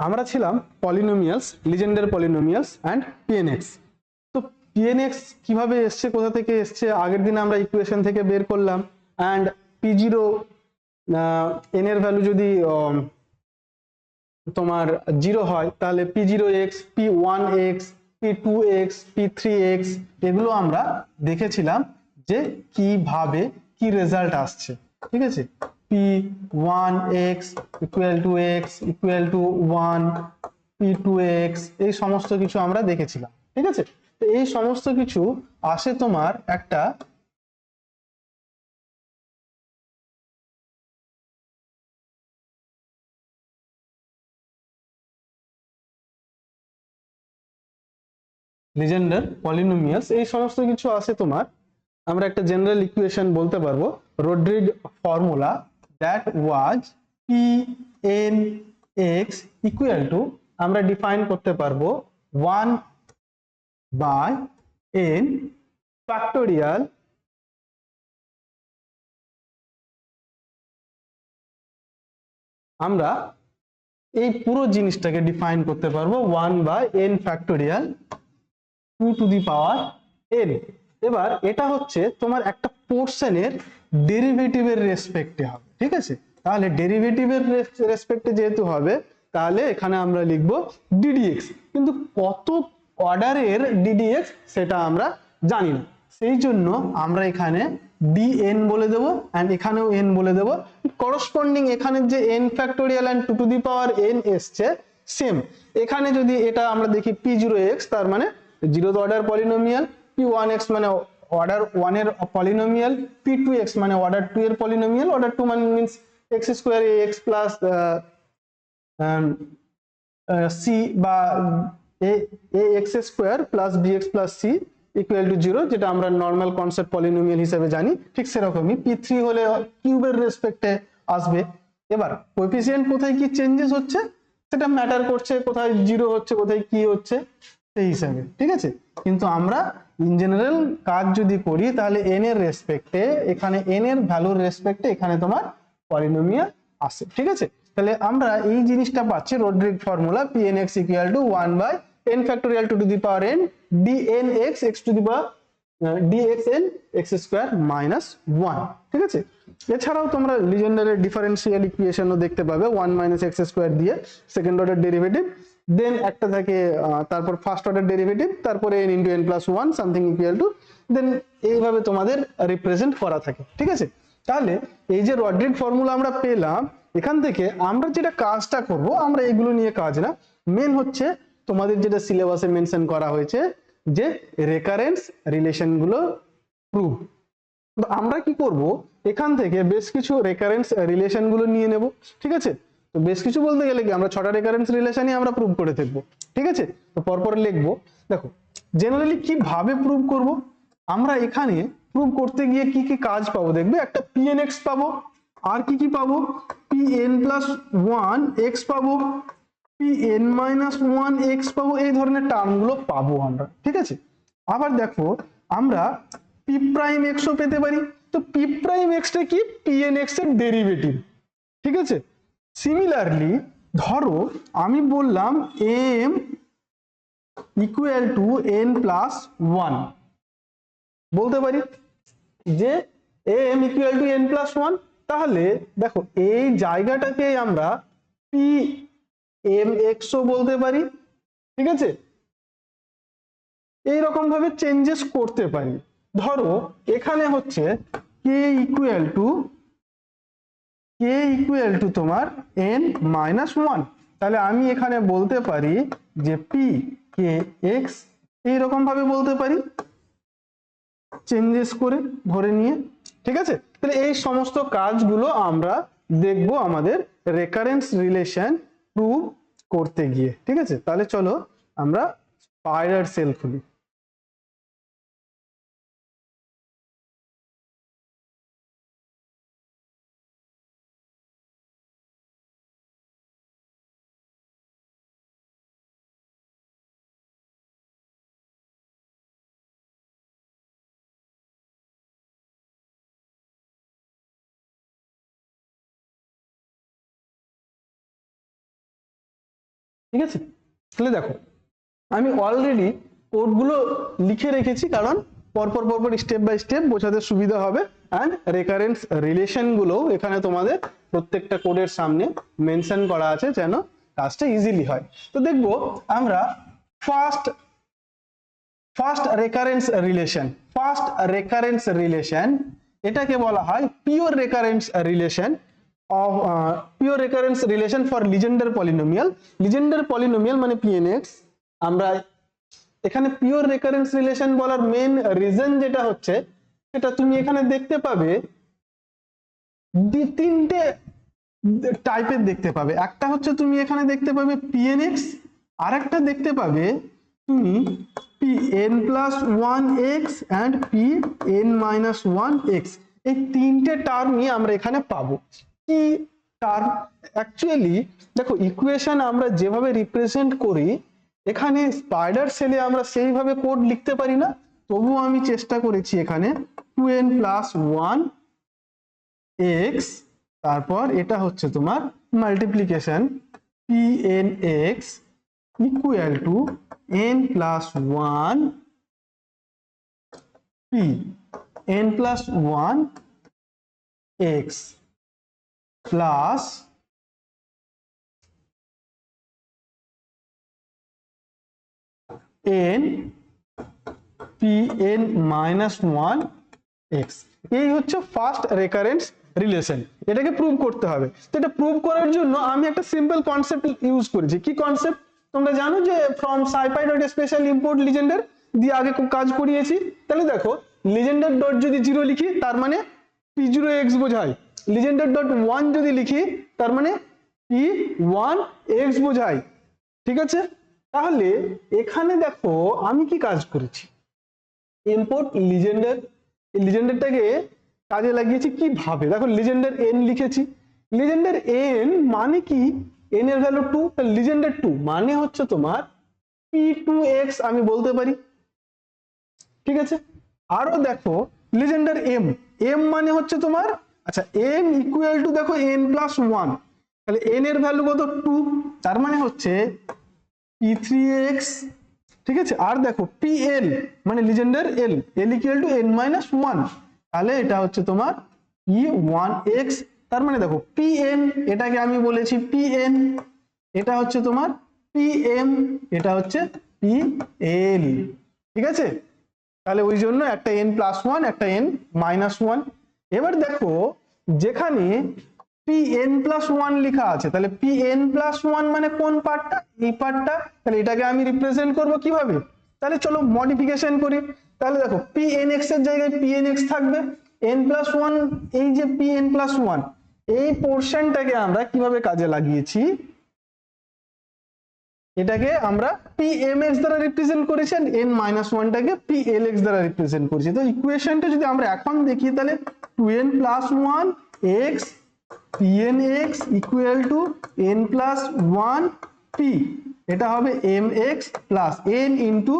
আমরা ছিলাম polynomials, Legendre polynomials and পিএনএক্স। তো পিএনএক্স কিভাবে এসছে, কোথা থেকে এসছে, আগের দিন আমরা ইকুয়েশন থেকে বের করলাম। অ্যান্ড পি0 এন এর ভ্যালু যদি তোমার 0 হয় তাহলে p0x, p1x, p2x, p3x এগুলো আমরা দেখেছিলাম যে কিভাবে কি রেজাল্ট আসছে। ঠিক আছে, p1x equal to x equal to 1, p2x এই সমস্ত কিছু আমরা দেখেছিলাম। ঠিক আছে, তো এই সমস্ত কিছু আসে তোমার একটা লিজেন্ডার পলিনোমিয়ালস, এই সমস্ত কিছু আসে তোমার আমরা একটা জেনারেল ইকুয়েশন বলতে পারবো, Rodrigues formula, that was P N X equal to, আমরা ডিফাইন করতে পারবো 1 বাই এন ফ্যাক্টোরিয়াল আমরা এই পুরো জিনিসটাকে ডিফাইন করতে পারবো 1 by n factorial 2 to the power n. এবার এটা হচ্ছে তোমার একটা পোর্শনের ডেরিভেটিভের রেসপেক্টে হবে। ঠিক আছে, তাহলে ডেরিভেটিভের রেসপেক্টে যেহেতু হবে তাহলে এখানে আমরা লিখব ডিডিএক্স, কিন্তু কত অর্ডারের ডিডিএক্স সেটা আমরা জানি না, সেই জন্য আমরা এখানে ডিএন বলে দেবো অ্যান্ড এখানেও এন বলে দেবো। করসপন্ডিং এখানে যে N factorial and 2 to the power N এসছে সেম, এখানে যদি এটা আমরা দেখি p0x তার মানে 0th অর্ডার পলিনোমিয়াল, p1x মানে অর্ডার 1 এর পলিনোমিয়াল, p2x মানে অর্ডার 2 এর পলিনোমিয়াল, অর্ডার 2 মানে means x square ax plus c বা ax square plus bx plus c equal to 0, যেটা আমরা নর্মাল কনসেপ্ট পলিনোমিয়াল হিসেবে জানি। ঠিক সেরকমই p3 হলে কিউবের রেসপেক্টে আসবে। এবার কোএফিসিয়েন্ট কোথায় কি চেঞ্জেস হচ্ছে সেটা ম্যাটার করছে, কোথায় 0 হচ্ছে কোথায় কি হচ্ছে সেই হিসাবে। ঠিক আছে, কিন্তু আমরা ইন জেনারেল কাজ যদি করি তাহলে n এর রেসপেক্টে, এখানে n এর ভ্যালুর রেসপেক্টে এখানে তোমার পলিনোমিয়াল আসে। ঠিক আছে, তাহলে আমরা এই জিনিসটা পাচ্ছি Rodrigues formula pnx equal to 1 by n factorial 2 to the power n dnx x to the power dxn x square minus 1। ঠিক আছে, এছাড়াও তোমরা লিজেন্ডারের ডিফারেন্সিয়াল ইকুয়েশনও দেখতে পাবে 1 মাইনাস এক্স স্কয়ার দিয়ে সেকেন্ড অর্ডার ডেরিভেটিভ, দেন একটা থাকে তারপর ফার্স্ট অর্ডার ডেরিভেটিভ, তারপরে n into n plus 1 something equal to, then এইভাবে তোমাদের রিপ্রেজেন্ট করা থাকে। ঠিক আছে, তাহলে এই যে রড্রিগ ফর্মুলা আমরা পেলাম, এখান থেকে আমরা যেটা কাজটা করব, আমরা এগুলো নিয়ে কাজ না, মেন হচ্ছে তোমাদের যেটা সিলেবাসে মেনশন করা হয়েছে যে রেকারেন্স রিলেশন গুলো প্রুভ। আমরা কি করব, এখান থেকে বেশ কিছু রেকারেন্স রিলেশন গুলো নিয়ে নেব। ঠিক আছে, তো বেশ কিছু বলতে গেলে কি আমরা 6টা রেকারেন্স রিলেশনই আমরা প্রুভ করে থাকবো। ঠিক আছে, তো পরপর লিখবো। দেখো জেনারেলি কিভাবে প্রুভ করব, আমরা এখানে প্রুভ করতে গিয়ে কি কি কাজ পাবো দেখবে, একটা pnx পাবো, আর কি কি পাবো, pn প্লাস 1x পাবো, pn মাইনাস 1x পাবো, এই ধরনের টার্মগুলো পাবো আমরা। ঠিক আছে, আবার দেখো আমরা p প্রাইম x ও পেতে পারি, তো p প্রাইম x টা কি pnx এর ডেরিভেটিভ। ঠিক আছে, সিমিলারলি ধরো আমি বললাম m equal to n plus 1, বলতে পারি যে m equal to n plus 1, তাহলে দেখো এই জায়গাটাকে আমরা pmx ও বলতে পারি। ঠিক আছে, এইরকম ভাবে চেঞ্জেস করতে পারি। ধরো এখানে হচ্ছে k ইকুয়াল টু তোমার n মাইনাস 1, তাহলে আমি এখানে বলতে পারি যে p k x এইরকম ভাবে বলতে পারি চেঞ্জেস করে ধরে নিয়ে। ঠিক আছে, তাহলে এই সমস্ত কাজগুলো আমরা দেখব আমাদের রেকারেন্স রিলেশন প্রুভ করতে গিয়ে। ঠিক আছে, তাহলে চলো আমরা স্পাইরাল সেল খুলি। ঠিক আছে, তাহলে দেখো আমি অলরেডি কোডগুলো লিখে রেখেছি, কারণ পরপর পরপর স্টেপ বাই স্টেপ বোঝাতে সুবিধা হবে। অ্যান্ড রেকারেন্স রিলেশন গুলো এখানে তোমাদের প্রত্যেকটা কোডের সামনে মেনশন করা আছে, যেন কাজটা ইজিলি হয়। তো দেখবো আমরা ফার্স্ট রেকারেন্স রিলেশন, এটাকে বলা হয় pure recurrence relation for Legendre polynomial মানে pnx। আমরা এখানে পিওর রেকারেন্স রিলেশন বলার মেন রিজন যেটা হচ্ছে, সেটা তুমি এখানে দেখতে পাবে তিনটে টাইপের দেখতে পাবে। একটা হচ্ছে তুমি এখানে দেখতে পাবে pnx, আর একটা দেখতে পাবে তুমি pn+1x and pn-1x। এই তিনটে টার্মই আমরা এখানে পাবো। কি টার্ম? অ্যাকচুয়ালি দেখো ইকুয়েশন আমরা যেভাবে রিপ্রেজেন্ট করি, এখানে স্পাইডার সেলে আমরা সেইভাবে কোড লিখতে পারি না, তবুও আমি চেষ্টা করেছি এখানে 2n+1x, তারপর এটা হচ্ছে তোমার multiplication pnx equal two n+1 n+1x plus n pn-1x। এই হচ্ছে ফার্স্ট রেকারেন্স রিলেশন। এটাকে প্রুভ করতে হবে। তো এটা প্রুভ করার জন্য আমি একটা সিম্পল কনসেপ্ট ইউজ করেছি। কি কনসেপ্ট? তোমরা জানো যে ফ্রম scipy.special import লিজেন্ডার দিয়ে আগে কাজ করিয়েছি। তাহলে দেখো লিজেন্ডার ডট যদি 0 লিখি তার মানে p0x বোঝায়, লিজেন্ডার ডট 1 যদি লিখি তার মানে p1x বোঝায়। ঠিক আছে, তাহলে এখানে দেখো আমি কি কাজ করেছি, ইম্পোর্ট লিজেন্ডার, এই লিজেন্ডারটাকে কাজে লাগিয়েছি কিভাবে। দেখো লিজেন্ডার n লিখেছি, লিজেন্ডার n মানে কি, n এর ভ্যালু 2, তাহলে লিজেন্ডার 2 মানে হচ্ছে তোমার p2x আমি বলতে পারি। ঠিক আছে, আরো দেখো লিজেন্ডার m মানে হচ্ছে তোমার, আচ্ছা n ইকুয়াল টু দেখো n+1, তাহলে n এর ভ্যালু কত 2, তার মানে হচ্ছে p3x। ঠিক আছে, আর দেখো pl মানে Legendre l equal to n-1, তাহলে এটা হচ্ছে তোমার p1x। তার মানে দেখো pn এটাকে আমি বলেছি pn, এটা হচ্ছে তোমার pm, এটা হচ্ছে pl। ঠিক আছে, তাহলে ওই জন্য একটা n+1 একটা n-1। এবার দেখো যেখানে pn+1 লেখা আছে, তাহলে pn+1 মানে কোন পার্টটা, এই পার্টটা। তাহলে এটাকে আমি রিপ্রেজেন্ট করব কিভাবে, তাহলে চলো মডিফিকেশন করি। তাহলে দেখো pnx এর জায়গায় pnx থাকবে, n+1 এই যে pn+1 এই পোরশনটাকে আমরা কিভাবে কাজে লাগিয়েছি, এটাকে আমরা pmx দ্বারা রিপ্রেজেন্ট করেছি, n-1 টাকে plx দ্বারা রিপ্রেজেন্ট করেছি। তো ইকুয়েশনটা যদি আমরা এখন দেখি, তাহলে 2n+1x pnx equal two n+1 p, এটা হবে mx plus n into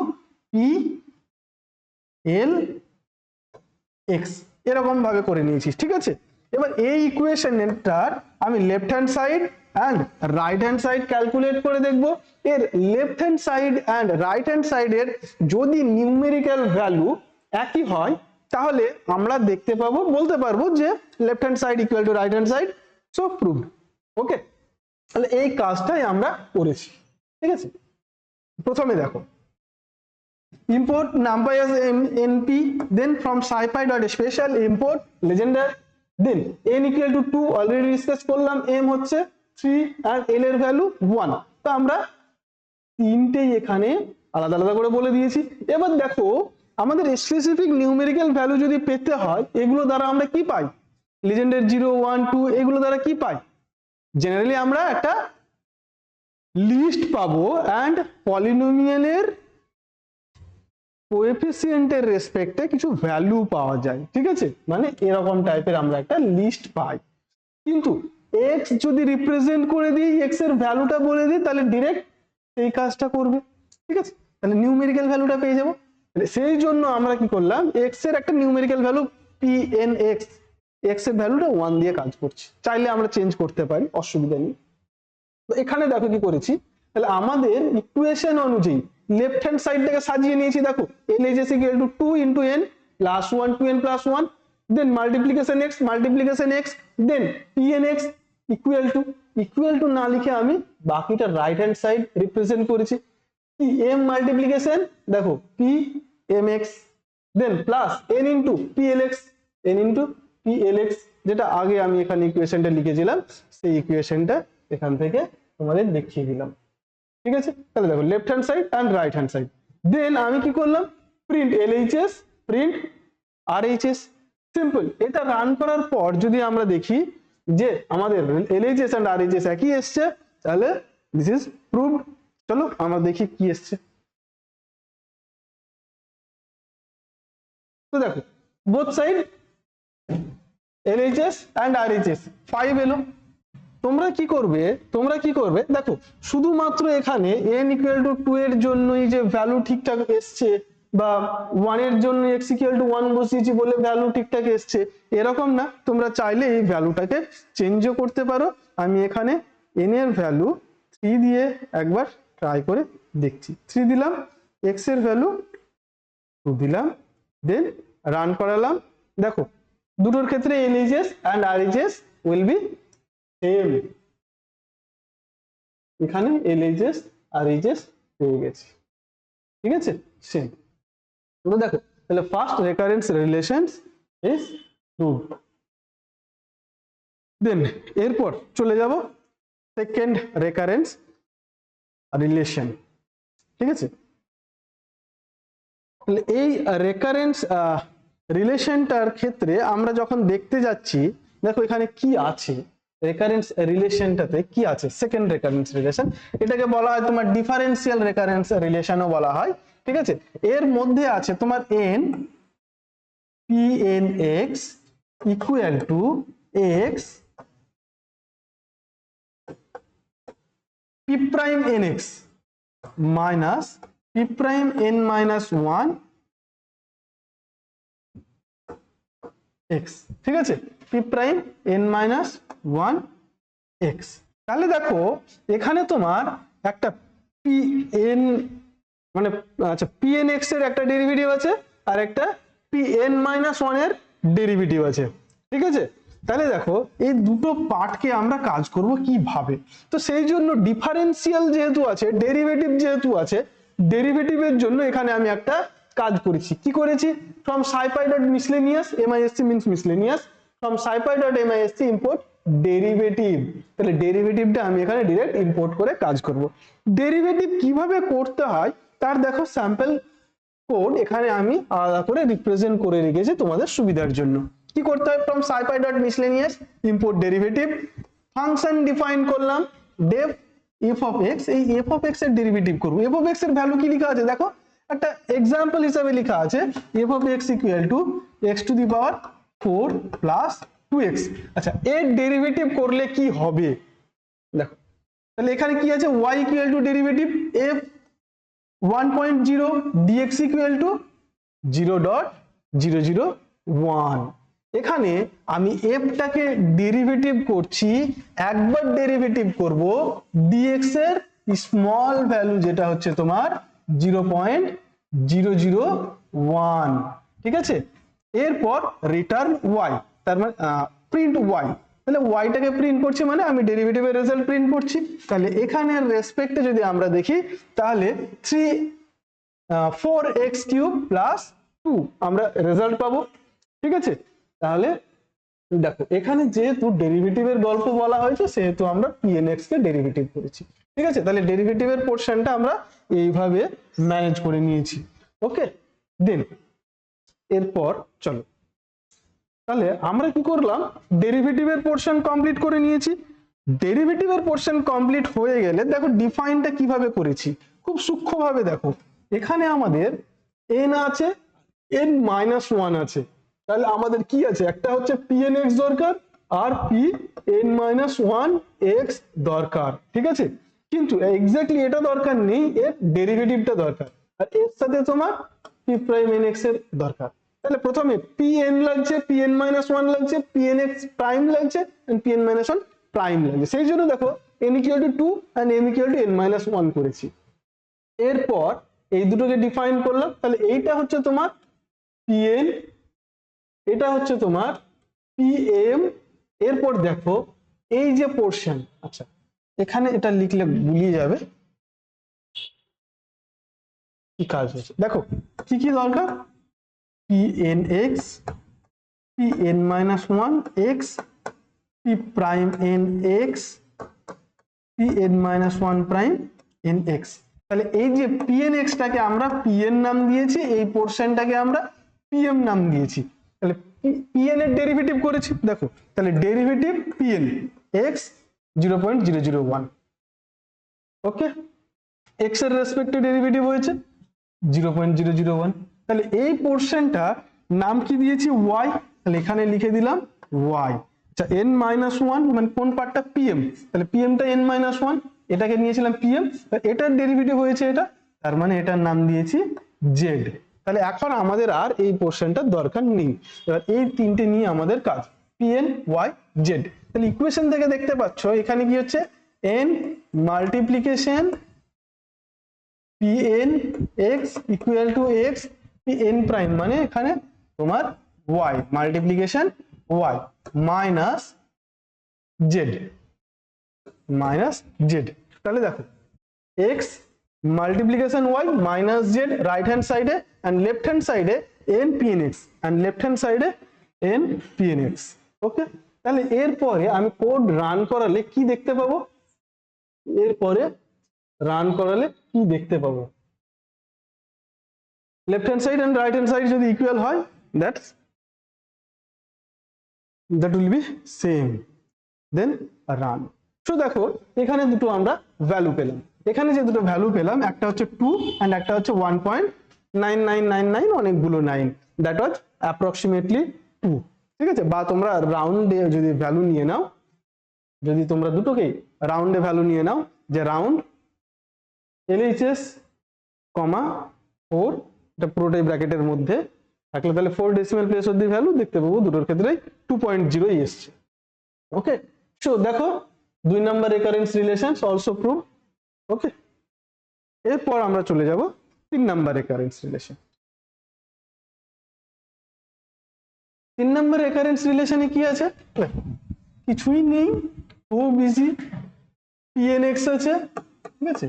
plx, এরকম ভাবে করে নিয়েছি। ঠিক আছে, এবার এই ইকুয়েশনটার আমি left hand side and right hand side calculate করে দেখব। এর left hand side and right hand সাইডের যদি নিউমেরিক্যাল ভ্যালু একই হয়, তাহলে আমরা দেখতে পাবো, বলতে পারবো যে left hand side equal to right hand side, so proved. Okay, তাহলে এই কাজটাই আমরা করেছি। ঠিক আছে, প্রথমে দেখো import numpy as np, then from scipy.special import legendary, then n equal to 2 already discuss করলাম, m হচ্ছে 3 আর l এর ভ্যালু 1। তো আমরা তিনটেই এখানে আলাদা আলাদা করে বলে দিয়েছি। এবার দেখো আমাদের স্পেসিফিক নিউমেরিক্যাল ভ্যালু যদি পেতে হয়, এগুলো দ্বারা আমরা কি পাই, লিজেন্ডার 0 1 2 এগুলো দ্বারা কি পাই, জেনারেলি আমরা একটা লিস্ট পাবো অ্যান্ড পলিনোমিয়ালের কোএফিসিয়েন্টের রেসপেক্টে কিছু ভ্যালু পাওয়া যায়। ঠিক আছে, মানে এরকম টাইপের আমরা একটা লিস্ট পাই। কিন্তু x যদি রিপ্রেজেন্ট করে দিই, x এর ভ্যালুটা বলে দিই, তাহলে ডাইরেক্ট এই কাজটা করবে। ঠিক আছে, তাহলে নিউমেরিক্যাল ভ্যালুটা পেয়ে যাবো। সেই জন্য আমরা কি করলাম, x এর একটা নিউমেরিক্যাল ভ্যালু pnx, x এর ভ্যালুটা 1 দিয়ে কাজ করছে, চাইলে আমরা চেঞ্জ করতে পারি, অসুবিধা নেই। তো এখানে দেখো কি করেছি, তাহলে আমাদের ইকুয়েশন অনুযায়ী লেফট হ্যান্ড সাইডটাকে সাজিয়ে নিয়েছি। দেখো LHS equal to 2 into n plus 1 2n plus 1, then multiplication x, then pnx equal to না লিখে আমি বাকিটা রাইট হ্যান্ড সাইড রিপ্রেজেন্ট করেছি কি m মাল্টিপ্লিকেশন দেখো p mx, then plus n into plx, যেটা আগে আমি এখানে ইকুয়েশনটা লিখেছিলাম সেই ইকুয়েশনটা এখান থেকে তোমাদের দেখিয়ে দিলাম। ঠিক আছে, তাহলে দেখো left hand side and right hand side. Then আমি কি করলাম, print LHS print RHS, simple. এটা রান করার পর যদি আমরা দেখি যে আমাদের LHS এন্ড RHS একই এসছে, তাহলে দিস ইজ প্রুভড। চলো আমরা দেখি কি এসছে। তো দেখো both side LHS and RHS 5 এলো। তোমরা কি করবে দেখো শুধুমাত্র এখানে n equal to 2 এর জন্যই যে ভ্যালু ঠিকঠাক এসছে বা 1 এর জন্য x equal to 1 বসিয়েছি বলে ভ্যালু ঠিকঠাক এসছে এরকম না, তোমরা চাইলে এই ভ্যালুটাকে চেঞ্জও করতে পারো। আমি এখানে n এর ভ্যালু 3 দিয়ে একবার ট্রাই করে দেখছি। 3 দিলাম, x এর ভ্যালু 2 দিলাম, দেন রান করালাম। দেখো দুটোর ক্ষেত্রে LHS and RHS will be same. এখানে LHS RHS পেয়ে গেছি, ঠিক আছে, সেম। তো দেখো তাহলে first recurrence relations is proved. Then এরপর চলে যাব সেকেন্ড রেকারেন্স রিলেশন। ঠিক আছে, তাহলে এই রেকারেন্স রিলেশনটার ক্ষেত্রে আমরা যখন দেখতে যাচ্ছি, দেখো এখানে কি আছে রেকারেন্স রিলেশনটাতে কি আছে, সেকেন্ড রেকারেন্স রিলেশন। এটাকে বলা হয় তোমার ডিফারেন্সিয়াল রেকারেন্স রিলেশনও বলা হয়। ঠিক আছে, এর মধ্যে আছে তোমার n pnx equal to x p prime nx minus p prime n minus 1 x। ঠিক আছে, p prime n minus 1 x। তাহলে দেখো এখানে তোমার একটা pn মানে আচ্ছা pnx এর একটা ডেরিভেটিভ আছে আর একটা pn minus 1 এর ডেরিভেটিভ আছে। ঠিক আছে, তাহলে দেখো এই দুটো পার্টকে আমরা কাজ করব কিভাবে। তো সেই জন্য ডিফারেন্সিয়াল যেহেতু আছে, ডেরিভেটিভ যেহেতু আছে, ডেরিভেটিভের জন্য এখানে আমি একটা কাজ করেছি। কি করেছি, from scipy dot miscellaneous misc means miscellaneous, from scipy dot misc import derivative. তাহলে ডেরিভেটিভটা আমি এখানে ডাইরেক্ট ইম্পোর্ট করে কাজ করব। ডেরিভেটিভ কিভাবে করতে হয় তার দেখো স্যাম্পল কোড এখানে আমি আলাদা করে রিপ্রেজেন্ট করে রেখেছি তোমাদের সুবিধার জন্য। কি করতে হয়, from scipy dot miscellaneous import derivative, function define করলাম def f of x, এই f of x এর ডেরিভেটিভ করব। f of x এর ভ্যালু কি লেখা আছে দেখো, একটা এক্সাম্পল হিসেবে লেখা আছে f of x equal to x to the power 4 plus 2x। আচ্ছা এর ডেরিভেটিভ করলে কি হবে দেখো, তাহলে এখানে কি আছে, y equal to derivative f 1.0 dx equal to 0.001। এখানে আমি f টাকে ডেরিভেটিভ করছি, একবার ডেরিভেটিভ করব dx এর স্মল ভ্যালু যেটা হচ্ছে তোমার 0.001। ঠিক আছে, এরপর রিটার্ন y, তার মানে প্রিন্ট y। তাহলে y টাকে প্রিন্ট করছি মানে আমি ডেরিভেটিভের রেজাল্ট প্রিন্ট করছি। তাহলে এখানের রেসপেক্টে যদি আমরা দেখি তাহলে 4x কিউব প্লাস 2 আমরা রেজাল্ট পাবো। ঠিক আছে, তাহলে দেখো এখানে যেহেতু ডেরিভেটিভের গল্প বলা হয়েছে সেহেতু আমরা pnx কে ডেরিভেটিভ করেছি। ঠিক আছে, তাহলে ডেরিভেটিভের পোরশনটা আমরা এইভাবে ম্যানেজ করে নিয়েছি। ওকে, দেন এরপর চলো তাহলে আমরা কি করলাম, ডেরিভেটিভের পোরশন কমপ্লিট করে নিয়েছি। ডেরিভেটিভের পোরশন কমপ্লিট হয়ে গেলে দেখো ডিফাইনটা কিভাবে করেছি, খুব সূক্ষ্মভাবে দেখো। এখানে আমাদের n আছে, n minus 1 আছে, তাহলে আমাদের কি আছে, একটা হচ্ছে pnx দরকার আর pn minus 1x দরকার। ঠিক আছে, কিন্তু এক্স্যাক্টলি এটা দরকার নেই, এর ডেরিভেটিভটা দরকার, আর এর সাথে তোমার p prime nx এর দরকার। তাহলে প্রথমে pn লাগছে, pn minus 1 লাগছে, pnx প্রাইম লাগছে, and pn minus 1 প্রাইম লাগছে। সেই জন্য দেখো n equal to 2 and m equal to n minus 1 করেছি। এরপর এই দুটোকে ডিফাইন করলাম, তাহলে এইটা হচ্ছে তোমার pn, এটা হচ্ছে তোমার pm। এরপর দেখো এই যে পোর্শন, আচ্ছা এখানে এটা লিখলে গুলিয়ে যাবে কি কাজ হচ্ছে, দেখো কি কি দরকার, pnx, pn minus 1 x, p prime nx, pn minus 1 prime nx। তাহলে এই যে pnx টাকে আমরা pn নাম দিয়েছি, এই পোর্শনটাকে আমরা pm নাম দিয়েছি। তাহলে pn এর ডেরিভেটিভ করেছি, দেখো তাহলে ডেরিভেটিভ pn x 0.001, ওকে, x এর রেসপেক্টে ডেরিভেটিভ হয়েছে 0.001। তাহলে এই পোর্শনটা নাম কি দিয়েছি y, তাহলে এখানে লিখে দিলাম y। আচ্ছা n minus 1 মানে কোন পার্টটা, pm, তাহলে pm টা n minus 1, এটাকে নিয়েছিলাম pm, এটার ডেরিভেটিভ হয়েছে এটা, তার মানে এটার নাম দিয়েছি z। তাহলে এখন আমাদের আর এই পোর্শনটার দরকার নেই, এবার এই তিনটে নিয়ে আমাদের কাজ, pn y z। তাহলে ইকুয়েশন থেকে দেখতে পাচ্ছ এখানে কি হচ্ছে, n multiplication pn x equal to x pn prime, মানে এখানে তোমার y multiplication y minus z। তাহলে দেখো x multiplication y minus z right hand সাইডে এন্ড লেফট হ্যান্ড সাইডে n pnx and left hand সাইডে n pnx, ওকে। তাহলে এরপরে আমি কোড রান করালে কি দেখতে পাবো, এরপরে রান করালে কি দেখতে পাবো, left hand side and right hand side যদি ইকুয়াল হয় that will be same, then run। So দেখো এখানে দুটো আমরা ভ্যালু পেলাম, এখানে যে দুটো ভ্যালু পেলাম একটা হচ্ছে 2 এন্ড একটা হচ্ছে 1.9999, অনেকগুলো 9, দ্যাট ওয়াজ অ্যাপ্রক্সিমেটলি 2, ঠিক আছে। বা তোমরা রাউন্ডে যদি ভ্যালু নিয়ে নাও, যদি তোমরা দুটোকেই রাউন্ডে ভ্যালু নিয়ে নাও, যে রাউন্ড LHS, 4, এটা পুরোটাই ব্র্যাকেটের মধ্যে থাকলে তাহলে 4 decimal place of the value দেখতে পাবো দুটোর ক্ষেত্রে 2.0 এসছে, ওকে। সো দেখো 2 number recurrence relations also prove, okay. এরপর আমরা চলে যাব 3 number recurrence relation. 3 number recurrence রিলেশনে কি আছে, কিছুই নেই, খুব ইজি, pnx আছে, ঠিক আছে।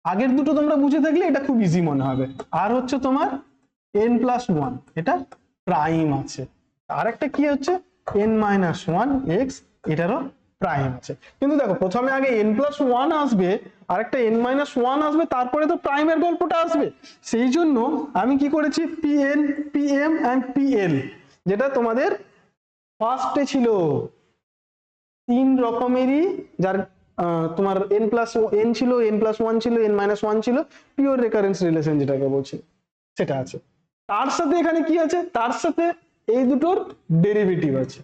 আগের দুটো তোমরা বুঝে থাকলে এটা খুব ইজি মনে হবে। আর হচ্ছে তোমার n+1, এটা প্রাইম আছে। আর একটা কি হচ্ছে n minus 1 x, এটারও প্রাইম আছে। কিন্তু দেখো প্রথমে আগে n+1 আসবে, আর একটা n minus 1 আসবে, তারপরে তো প্রাইমের গল্পটা আসবে। সেই জন্য আমি কি করেছি, pn, pm and pl, যেটা তোমাদের ফার্স্টে ছিল 3 রকমেরই, যার তোমার n ছিল, n+1 ছিল, n minus 1 ছিল, পিওর রেকারেন্স রিলেশন যেটাকে বলছি সেটা আছে। তার সাথে এখানে কি আছে, তার সাথে এই দুটোর ডেরিভেটিভ আছে,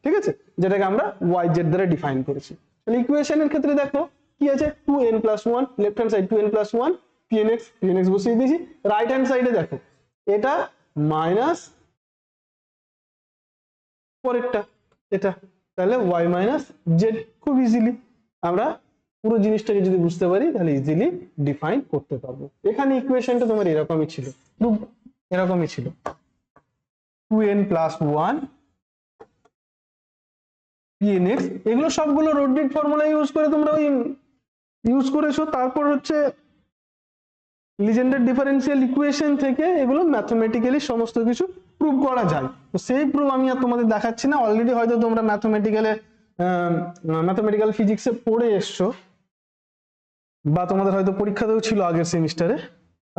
ঠিক আছে, যেটাকে আমরা yz দ্বারা ডিফাইন করেছি। তাহলে ইকুয়েশনের ক্ষেত্রে দেখো কি আছে, 2n+1, left hand side 2n+1 pnx বসিয়ে দিয়েছি, রাইট হ্যান্ড সাইডে দেখো এটা মাইনাস পরেরটা এটা, তাহলে y মাইনাস জেড। খুব ইজিলি আমরা পুরো জিনিসটাকে যদি বুঝতে পারি তাহলে ইজিলি ডিফাইন করতে পারবো। এখানে ইকুয়েশনটা তোমার এরকমই ছিল, এরকমই ছিল, 2n+1 pnx, এগুলো সবগুলো রোডরিড ফর্মুলা ইউজ করে তোমরা ওই ইউজ করেছো। তারপর হচ্ছে লিজেন্ডার ডিফারেন্সিয়াল ইকুয়েশন থেকে এগুলো ম্যাথমেটিক্যালি সমস্ত কিছু প্রুভ করা যায়। তো সেই প্রুভ আমি আর তোমাদের দেখাচ্ছি না, অলরেডি হয়তো তোমরা ম্যাথমেটিক্যাল ফিজিক্সে পড়ে এসছো, বা তোমাদের হয়তো পরীক্ষাতেও ছিল আগের সেমিস্টারে।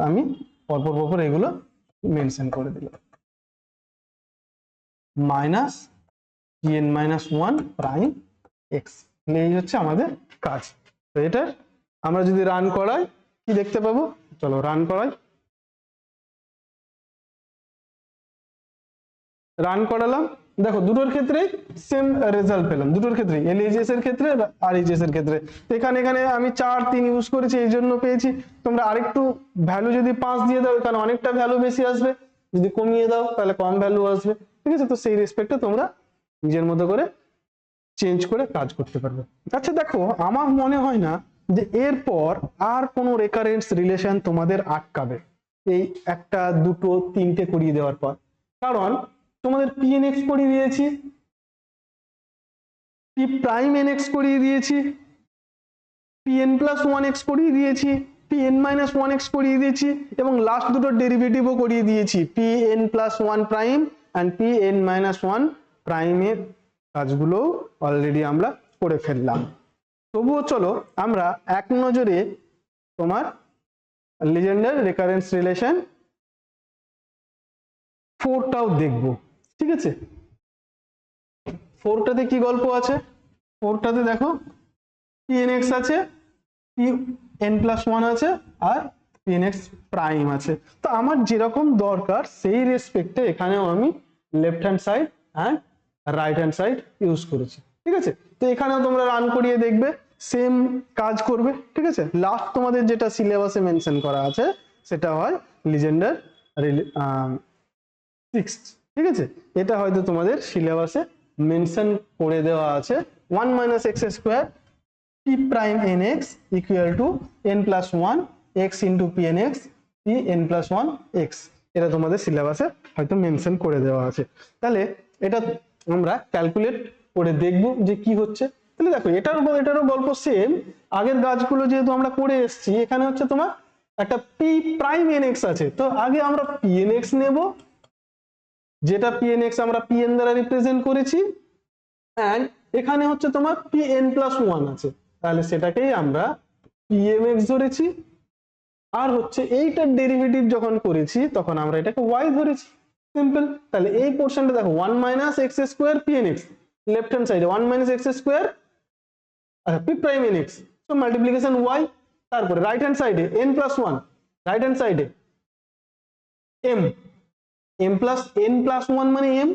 আমি পরপর এগুলো মেনশন করে দিলাম, মাইনাস pn-1 প্রাইম এক্স, এই হচ্ছে আমাদের কাজ। তো এটা আমরা যদি রান করাই কি দেখতে পাবো, চলো রান করাই, রান করালাম, দেখো দুটোর ক্ষেত্রে সেম রেজাল্ট পেলাম, দুটোর ক্ষেত্রে LHS এর ক্ষেত্রে আর RHS এর ক্ষেত্রে। এখানে আমি 4 3 ইউজ করেছি, এই জন্য পেয়েছি। তোমরা আরেকটু ভ্যালু যদি 5 দিয়ে দাও এখানে অনেকটা ভ্যালু বেশি আসবে, যদি কমিয়ে দাও তাহলে কম ভ্যালু আসবে, ঠিক আছে। তো সেই রেসপেক্টে তোমরা নিজের মতো করে চেঞ্জ করে কাজ করতে পারবে। আচ্ছা দেখো, আমার মনে হয় না যে এরপর আর কোনো রেকারেন্স রিলেশন তোমাদের আটকাবে এই একটা দুটো তিনটে করিয়ে দেওয়ার পর, কারণ তোমাদের pnx করিয়ে দিয়েছি, p প্রাইম nx করিয়ে দিয়েছি, pn প্লাস 1x করিয়ে দিয়েছি, pn মাইনাস 1x করিয়ে দিয়েছি, এবং লাস্ট দুটো ডেরিভেটিভও করিয়ে দিয়েছি, pn plus 1 prime and pn minus 1 প্রাইমের কাজগুলো অলরেডি আমরা করে ফেললাম। তবুও চলো আমরা এক নজরে তোমার লিজেন্ডার রেকারেন্স রিলেশন 4টাও দেখব, ঠিক আছে? 4টাতে কি গল্প আছে? 4টাতে দেখো pnx আছে, pn প্লাস 1 আছে, আর pnx প্রাইম আছে। তো আমার যেরকম দরকার সেই রেসপেক্টে এখানেও আমি left hand side and right hand side use করেছি, ঠিক আছে? তো এখানেও তোমরা রান করিয়ে দেখবে সেম কাজ করবে, ঠিক আছে? লাস্ট তোমাদের যেটা সিলেবাসে মেনশন করা আছে সেটা হয় লিজেন্ডার 6, ঠিক আছে? এটা হয়তো তোমাদের সিলেবাসে মেনশন করে দেওয়া আছে 1 মাইনাস x square p prime nx equal to n plus 1 x into pnx pn plus 1 x, এটা তোমাদের সিলেবাসে হয়তো মেনশন করে দেওয়া আছে। তাহলে এটা আমরা ক্যালকুলেট করে দেখব যে কি হচ্ছে। তাহলে দেখো এটারও গল্প সেম, আগের কাজগুলো যেহেতু আমরা করে এসেছি, এখানে হচ্ছে তোমার একটা p প্রাইম nx আছে, তো আগে আমরা pnx নেব, যেটা pnx আমরা pn দ্বারা রিপ্রেজেন্ট করেছি, এন্ড এখানে হচ্ছে তোমার pn প্লাস 1 আছে, তাহলে সেটাকেই আমরা pmx ধরেছি, আর হচ্ছে এইটার ডেরিভেটিভ যখন করেছি তখন আমরা এটাকে y ধরেছি, সিম্পল। তাহলে এই পোর্শনটা দেখো 1 মাইনাস x square pnx, left hand সাইডে 1 মাইনাস x square p prime nx, তো মাল্টিপ্লিকেশন y, তারপরে রাইট হ্যান্ড সাইডে n প্লাস 1, রাইট হ্যান্ড সাইডে m প্লাস n প্লাস 1 মানে m,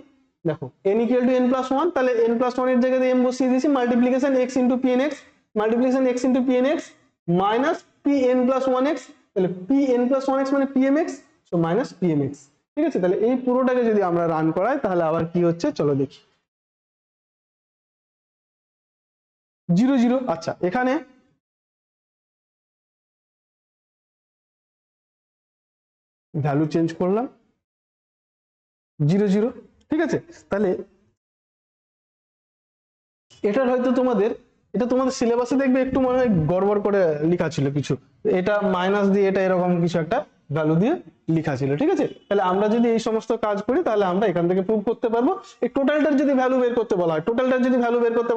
দেখো n equal to n plus 1, তাহলে n প্লাস 1 এর জায়গায় m বসিয়ে দিয়েছি, multiplication x into pnx, multiplication x into pnx minus pn plus 1x, তাহলে pn প্লাস 1x মানে pmx, সো মাইনাস pmx, ঠিক আছে? তাহলে এই পুরোটাকে যদি আমরা রান করাই তাহলে আবার কি হচ্ছে চলো দেখি, 0 0। আচ্ছা এখানে ভ্যালু চেঞ্জ করলাম 0 0, ঠিক আছে? তাহলে এটার হয়তো এটা তোমাদের সিলেবাসে দেখবে একটু মনে হয় গড়বড় করে লেখা ছিল কিছু, এটা মাইনাস দিয়ে এটা এরকম কিছু একটা ভ্যালু দিয়ে লেখা ছিল, ঠিক আছে? তাহলে আমরা যদি এই সমস্ত কাজ করি তাহলে আমরা এখান থেকে প্রুভ করতে পারবো। এই টোটালটার যদি ভ্যালু বের করতে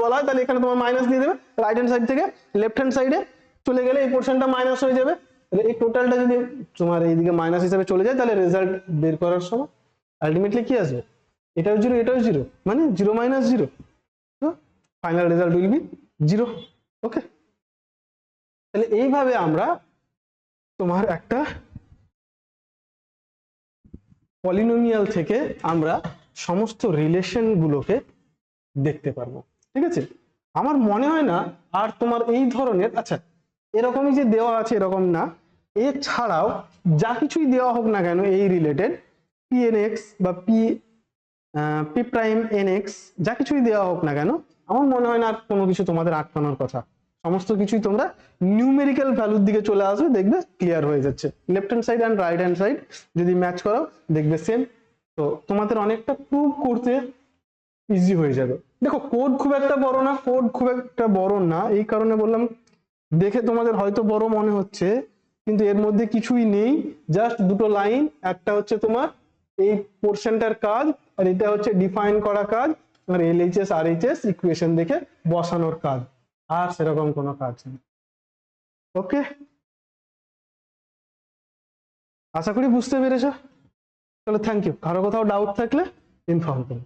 বলা হয়, তাহলে এখানে তোমার মাইনাস দিয়ে দেবে, রাইট হ্যান্ড সাইড থেকে লেফট হ্যান্ড সাইডে চলে গেলে এই পোর্শনটা মাইনাস হয়ে যাবে। তাহলে এই টোটালটা যদি তোমার এইদিকে মাইনাস হিসেবে চলে যায় তাহলে রেজাল্ট বের করার সময় আলটিমেটলি কি আসবে? এটাও 0 এটাও 0, মানে 0 minus 0, final result will be 0, ওকে? তাহলে এইভাবে আমরা তোমার একটা পলিনোমিয়াল থেকে আমরা সমস্ত রিলেশন গুলোকে দেখতে পারবো, ঠিক আছে? আমার মনে হয় না আর তোমার এই ধরনের, আচ্ছা এরকমই যে দেওয়া আছে এরকম না, এছাড়াও যা কিছুই দেওয়া হোক না কেন এই রিলেটেড pnx বা p প্রাইম nx যা কিছুই দেওয়া হোক না কেন, আমার মনে হয় না আর কোনো কিছু তোমাদের আটকানোর কথা, সমস্ত কিছুই তোমরা নিউমেরিক্যাল ভ্যালুর দিকে চলে আসবে, দেখবে ক্লিয়ার হয়ে যাচ্ছে। Left hand side and right hand side যদি ম্যাচ করো দেখবে সেম, তো তোমাদের অনেকটা প্রুভ করতে ইজি হয়ে যাবে। দেখো কোড খুব একটা বড় না, এই কারণে বললাম দেখে তোমাদের হয়তো বড় মনে হচ্ছে, কিন্তু এর মধ্যে কিছুই নেই, জাস্ট দুটো লাইন, একটা হচ্ছে তোমার এই পোর্শনটার কাজ, আর এটা হচ্ছে ডিফাইন করা কাজ, আর LHS RHS ইকুয়েশন দেখে বসানোর কাজ, আর সেরকম কোনো কাজ নেই। ওকে, আশা করি বুঝতে পেরেছো। চলো থ্যাংক ইউ, কারো কোথাও ডাউট থাকলে ইনফর্ম করুন।